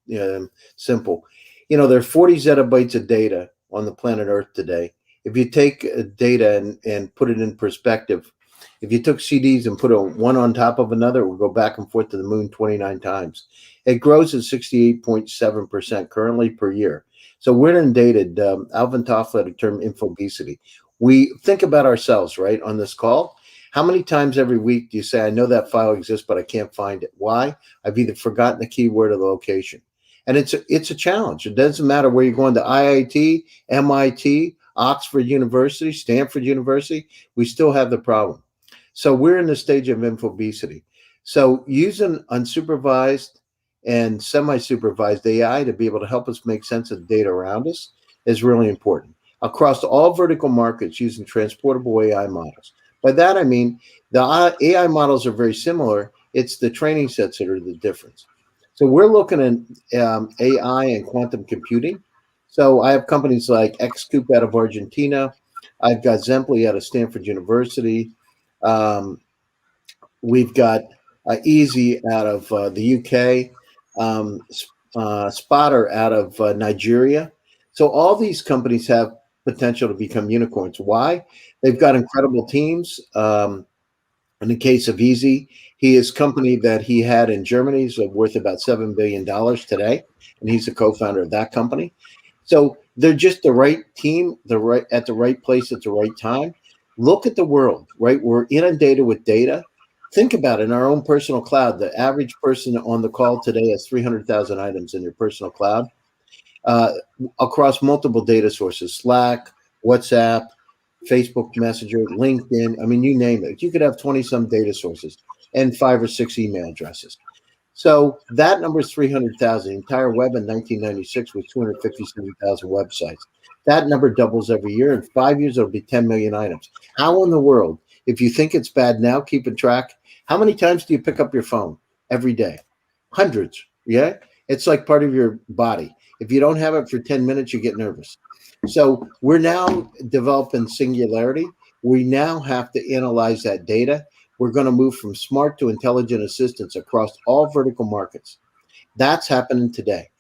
simple. There are 40 zettabytes of data on the planet Earth today. If you take data and put it in perspective, If you took CDs and put one on top of another, it would go back and forth to the moon 29 times. It grows at 68.7% currently per year. So we're inundated. Alvin Toffler had a term infobesity. We think about ourselves, right, on this call. How many times every week do you say, I know that file exists, but I can't find it? Why? I've either forgotten the keyword or the location. And it's a challenge. It doesn't matter where you're going to IIT, MIT, Oxford University, Stanford University, we still have the problem. So we're in the stage of infobesity. So using unsupervised and semi-supervised AI to be able to help us make sense of the data around us is really important. Across all vertical markets using transportable AI models. By that, I mean, the AI models are very similar. It's the training sets that are the difference. So we're looking at AI and quantum computing. So I have companies like Xcoop out of Argentina. I've got Zemply out of Stanford University. We've got Easy out of the UK. Spotter out of Nigeria. So all these companies have potential to become unicorns. Why? They've got incredible teams. In the case of Easy, his company that he had in Germany is worth about $7 billion today, and he's the co-founder of that company. So they're just the right team, at the right place at the right time. Look at the world, right? We're inundated with data. Think about it in our own personal cloud. The average person on the call today has 300,000 items in your personal cloud across multiple data sources, Slack, WhatsApp, Facebook Messenger, LinkedIn. I mean, you name it. You could have 20 some data sources and 5 or 6 email addresses. So that number is 300,000. The entire web in 1996 was 257,000 websites. That number doubles every year. In 5 years, it'll be 10 million items. How in the world, if you think it's bad now, keeping track, how many times do you pick up your phone every day? Hundreds, yeah? It's like part of your body. If you don't have it for 10 minutes, you get nervous. So we're now developing singularity. We now have to analyze that data. We're going to move from smart to intelligent assistants across all vertical markets. That's happening today.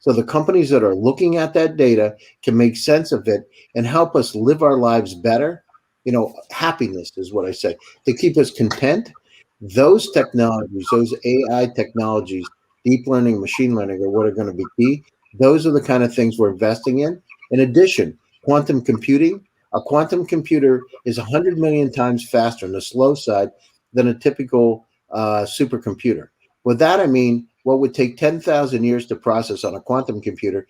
So the companies that are looking at that data can make sense of it and help us live our lives better. You know, happiness is what I say, to keep us content. Those technologies, those AI technologies, deep learning, machine learning are what are going to be key. Those are the kind of things we're investing in. In addition, quantum computing. A quantum computer is 100 million times faster on the slow side than a typical supercomputer. With that, I mean, what would take 10,000 years to process on a quantum computer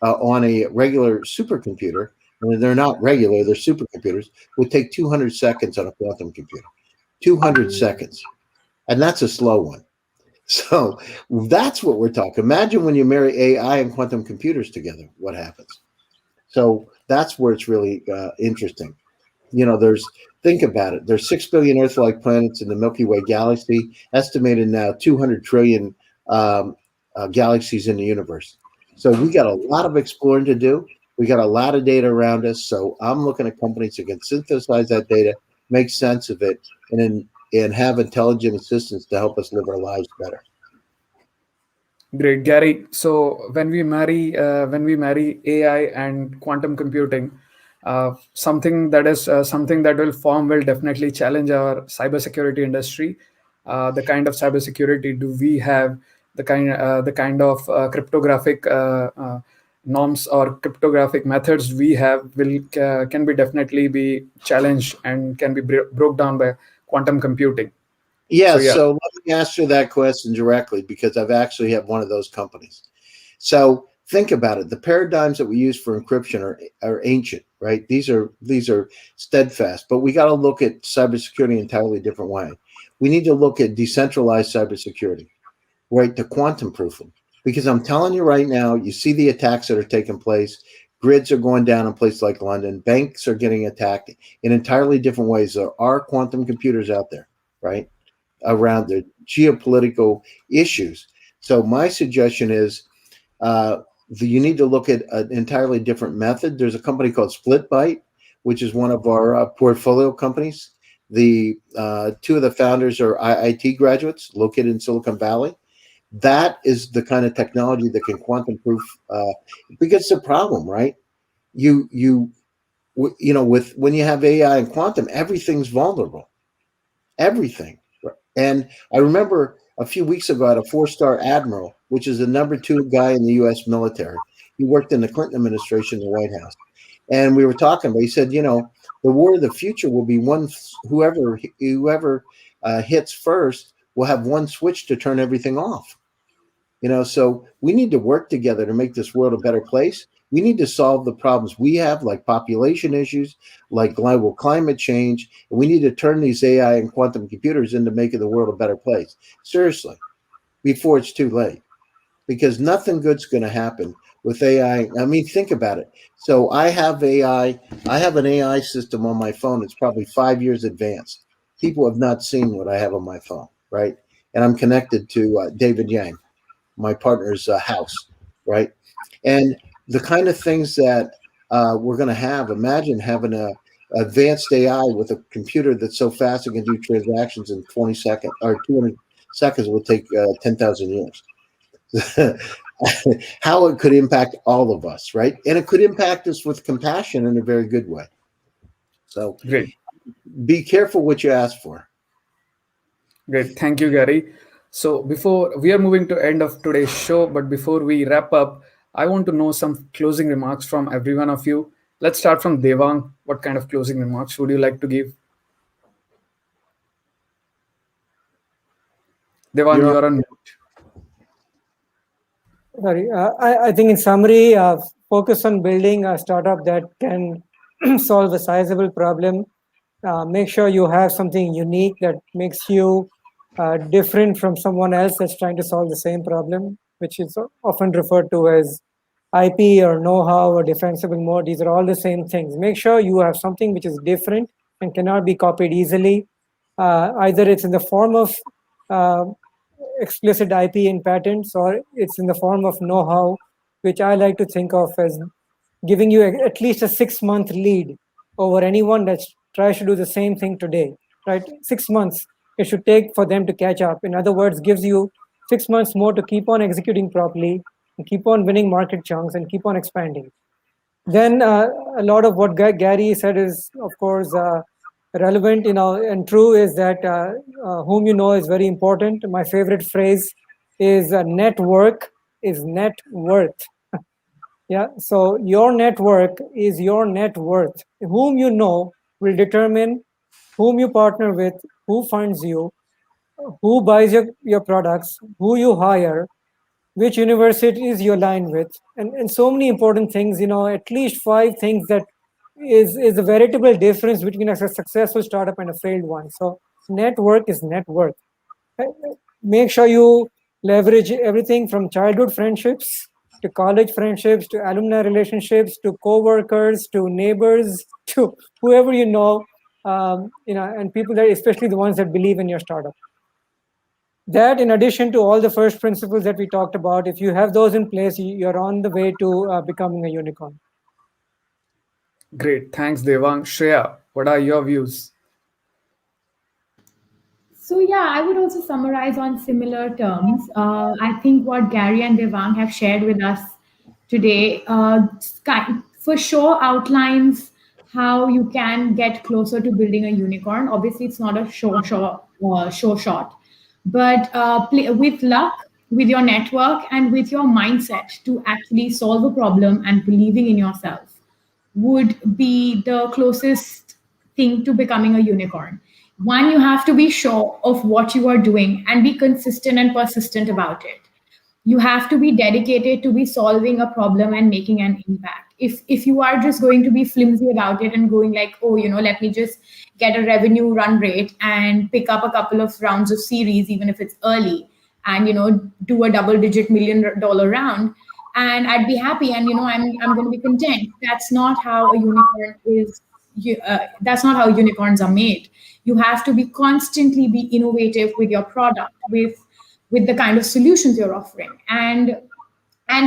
on a regular supercomputer, and they're not regular, they're supercomputers, would take 200 seconds on a quantum computer. 200 seconds. And that's a slow one. So that's what we're talking. Imagine when you marry AI and quantum computers together, what happens? So that's where it's really interesting. You know, think about it. There's 6 billion Earth-like planets in the Milky Way galaxy, estimated now 200 trillion galaxies in the universe. So we got a lot of exploring to do. We got a lot of data around us. So I'm looking at companies that can synthesize that data, make sense of it, and have intelligent assistants to help us live our lives better. Great, Gary. So when we marry AI and quantum computing, something that will form will definitely challenge our cybersecurity industry. The kind of cybersecurity do we have? The kind of cryptographic norms or cryptographic methods we have can be definitely be challenged and can be broke down by quantum computing. Yeah, so let me answer that question directly because I've actually had one of those companies. So think about it. The paradigms that we use for encryption are ancient, right? These are steadfast, but we got to look at cybersecurity in an entirely different way. We need to look at decentralized cybersecurity, right? To quantum proofing, because I'm telling you right now, you see the attacks that are taking place. Grids are going down in places like London. Banks are getting attacked in entirely different ways. There are quantum computers out there, right, around the geopolitical issues. So my suggestion is you need to look at an entirely different method. There's a company called SplitByte, which is one of our portfolio companies. The two of the founders are IIT graduates located in Silicon Valley. That is the kind of technology that can quantum proof, because it's a problem, right? You know, when you have AI and quantum, everything's vulnerable. everything. And I remember a few weeks ago, I had a 4-star admiral, which is the number 2 guy in the U.S. military. He worked in the Clinton administration in the White House. And we were talking, but he said, the war of the future will be whoever hits first will have one switch to turn everything off. So we need to work together to make this world a better place. We need to solve the problems we have, like population issues, like global climate change. And we need to turn these AI and quantum computers into making the world a better place. Seriously, before it's too late. Because nothing good's going to happen with AI. I mean, think about it. So I have AI. I have an AI system on my phone. It's probably 5 years advanced. People have not seen what I have on my phone, right? And I'm connected to David Yang, my partner's house, right? And the kind of things that we're going to have, imagine having a advanced AI with a computer that's so fast it can do transactions in 20 seconds or 200 seconds will take 10,000 years. How it could impact all of us, right? And it could impact us with compassion in a very good way. So Great. be careful what you ask for. Great. Thank you, Gary. So before we are moving to end of today's show, but before we wrap up, I want to know some closing remarks from every one of you. Let's start from Devang. What kind of closing remarks would you like to give? Devang, You're you're on mute. Sorry, I think in summary, focus on building a startup that can solve a sizable problem. Make sure you have something unique that makes you different from someone else that's trying to solve the same problem, which is often referred to as IP or know-how or defensible mode. These are all the same things. Make sure you have something which is different and cannot be copied easily. Either it's in the form of explicit IP and patents, or it's in the form of know-how, which I like to think of as giving you at least a 6-month lead over anyone that tries to do the same thing today, right? 6 months it should take for them to catch up. In other words, gives you 6 months more to keep on executing properly and keep on winning market chunks and keep on expanding. Then a lot of what Gary said is, of course, relevant, and true, is that whom you know is very important. My favorite phrase is network is net worth. Yeah, so your network is your net worth. Whom you know will determine whom you partner with, who funds you, who buys your products, who you hire, which universities you align with, and so many important things, at least 5 things that is a veritable difference between a successful startup and a failed one. So network is net worth. Make sure you leverage everything from childhood friendships to college friendships to alumni relationships to co-workers to neighbors to whoever and people that, especially the ones that believe in your startup. That, in addition to all the first principles that we talked about, if you have those in place, you're on the way to becoming a unicorn. Great. Thanks, Devang. Shreya, what are your views? So yeah, I would also summarize on similar terms. I think what Gary and Devang have shared with us today, for sure outlines how you can get closer to building a unicorn. Obviously, it's not a sure shot, but with luck, with your network, and with your mindset to actually solve a problem and believing in yourself would be the closest thing to becoming a unicorn. One, you have to be sure of what you are doing and be consistent and persistent about it. You have to be dedicated to be solving a problem and making an impact. If you are just going to be flimsy about it and going like, oh, let me just get a revenue run rate and pick up a couple of rounds of series, even if it's early, and do a double-digit $1 million round, and I'd be happy, and I'm going to be content. That's not how a unicorn is. That's not how unicorns are made. You have to be constantly be innovative with your product, with the kind of solutions you're offering, and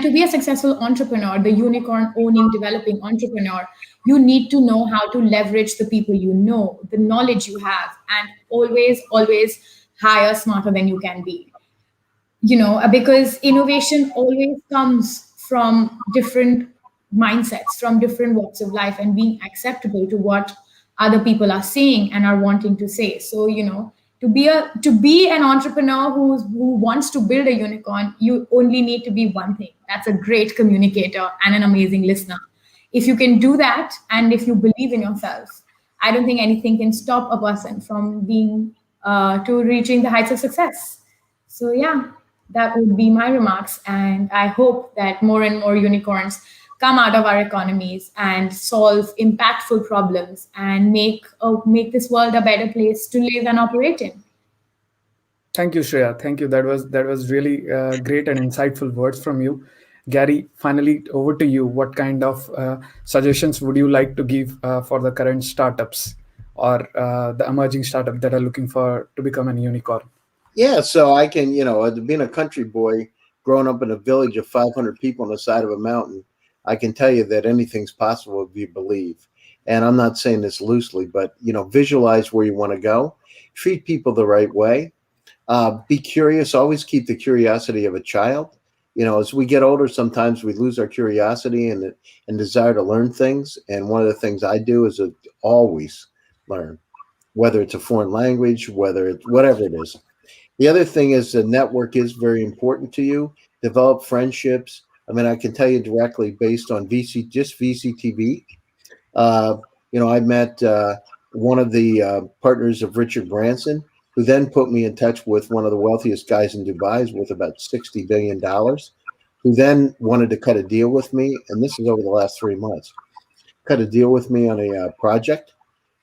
to be a successful entrepreneur, the unicorn owning, developing entrepreneur, you need to know how to leverage the people you know, the knowledge you have, and always hire smarter than you can be. Because innovation always comes from different mindsets, from different walks of life, and being acceptable to what other people are saying and are wanting to say. So To be an entrepreneur who wants to build a unicorn, you only need to be one thing. That's a great communicator and an amazing listener. If you can do that, and if you believe in yourself, I don't think anything can stop a person from being to reaching the heights of success. So yeah, that would be my remarks, and I hope that more and more unicorns come out of our economies and solve impactful problems and make this world a better place to live and operate in. Thank you, Shreya. Thank you. That was really great and insightful words from you. Gary, finally over to you. What kind of suggestions would you like to give for the current startups or the emerging startup that are looking for to become a unicorn? Yeah, so I can, being a country boy, growing up in a village of 500 people on the side of a mountain, I can tell you that anything's possible if you believe. And I'm not saying this loosely, but visualize where you want to go, treat people the right way, be curious, always keep the curiosity of a child. As we get older, sometimes we lose our curiosity and desire to learn things. And one of the things I do is to always learn, whether it's a foreign language, whether it's whatever it is. The other thing is the network is very important to you. Develop friendships. I mean, I can tell you directly based on just VCTV. I met one of the partners of Richard Branson, who then put me in touch with one of the wealthiest guys in Dubai, is worth about $60 billion, who then wanted to cut a deal with me. And this is over the last 3 months. Cut a deal with me on a project.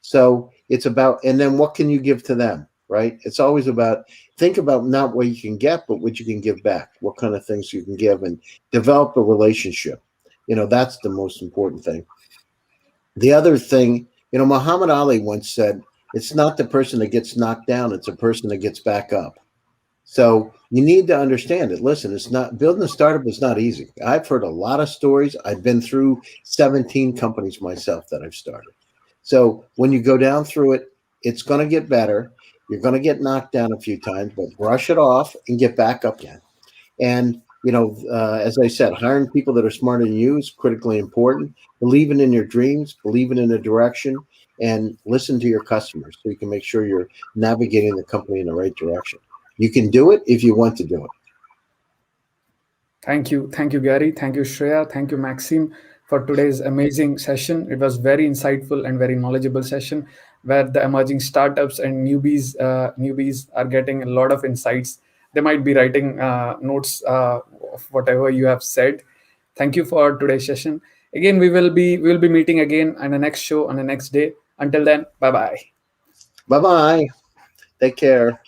So it's about, and then what can you give to them, right? It's always about, think about not what you can get, but what you can give back, what kind of things you can give, and develop a relationship. That's the most important thing. The other thing, Muhammad Ali once said, it's not the person that gets knocked down, it's a person that gets back up. So you need to understand it. Listen, it's not, building a startup is not easy. I've heard a lot of stories. I've been through 17 companies myself that I've started. So when you go down through it, it's going to get better. You're going to get knocked down a few times, but brush it off and get back up again. And, as I said, hiring people that are smarter than you is critically important. Believing in your dreams, believing in a direction, and listen to your customers so you can make sure you're navigating the company in the right direction. You can do it if you want to do it. Thank you. Thank you, Gary. Thank you, Shreya. Thank you, Maxime, for today's amazing session. It was very insightful and very knowledgeable session where the emerging startups and newbies are getting a lot of insights. They might be writing notes of whatever you have said. Thank you for today's session. Again, we will be meeting again on the next show on the next day. Until then, bye bye. Bye-bye. Take care.